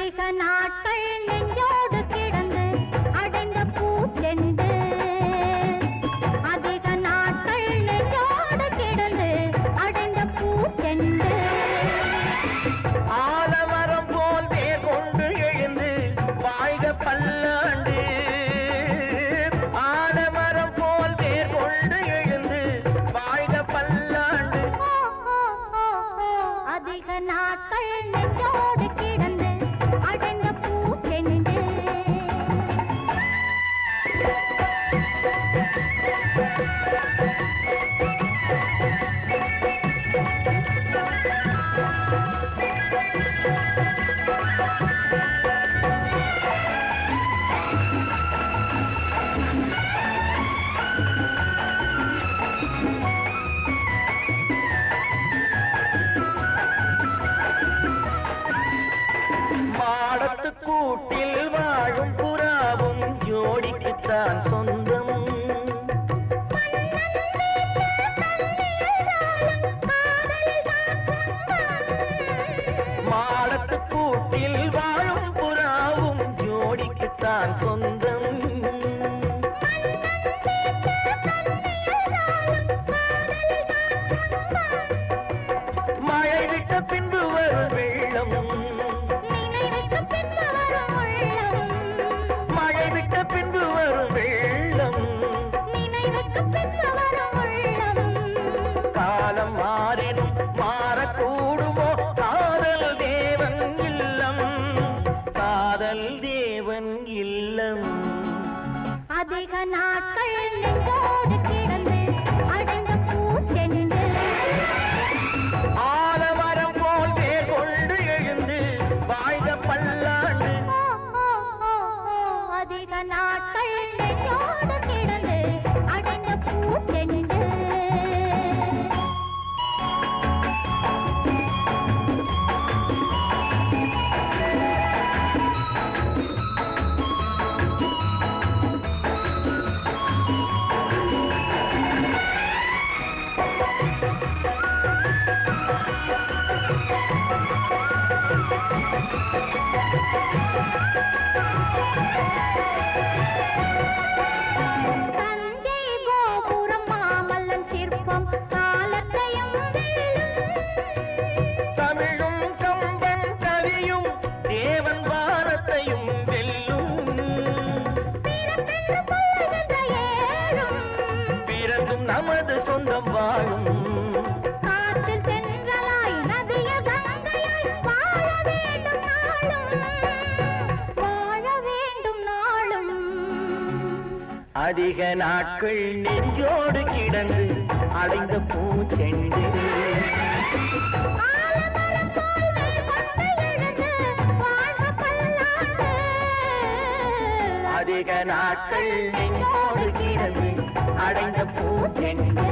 அதிக நாட்கள் நெஞ்சோடு கிடந்து அடைந்த பூச்செண்டு அதிக நாட்கள் நெஞ்சோடு கிடந்து அடைந்த பூச்செண்டு ஆலமரம் போல் வேர் கொண்டு எழுந்து வாழ்க பல்லாண்டு ஆலமரம் போல் வேர் கொண்டு எழுந்து வாழ்க பல்லாண்டு அதிக நாட்கள் நெஞ்சோடு கிடந்து அடைந்த பூச்செண்டு மாடத்து கூட்டில் வாழும் புறாவும் ஜோடிக்குத்தான் சொந்தம் மாடத்து கூட்டில் வாழும் புறாவும் ஜோடிக்குத்தான் சொந்தம் மழை விட்ட பின்பு வரும் வெள்ளம் மழை விட்ட பின்பு வரும் வெள்ளம் காலம் மாறினும் மாறக்கூடுமோ காதல் தேவன் இல்லம் காதல் தேவன் இல்லம் அதிக நாட்கள் நெஞ்சோடு கிடந்து அடைந்த பூச்செண்டு ஆலமரம் போல் வேர் கொண்டு எழுந்து வாழ்க பல்லாண்டு அதிக நாட்கள் நெஞ்சோடு கிடந்து அடைந்த பூச்செண்டு தஞ்சை கோபுரம் மாமல்லன் சிற்பம் காலத்தையும் தமிழும் கம்பன் கவியும் தேவன் வாரத்தையும் வெல்லும் பிறந்தும் நமது சொந்தம் வாழும் காற்றில் சென்றலாய் நதிய கங்கையாய் வாழ வேண்டும் நாளும் வாழ வேண்டும் நாளும் அதிக நாட்கள் நெஞ்சோடு கிடந்து அடைந்த பூச்செண்டு ஆலமரம் போல் வேர் கொண்டு எழுந்து வாழ்க பல்லாண்டு அதிக நாட்கள் நெஞ்சோடு கிடந்து அடைந்த பூச்செண்டு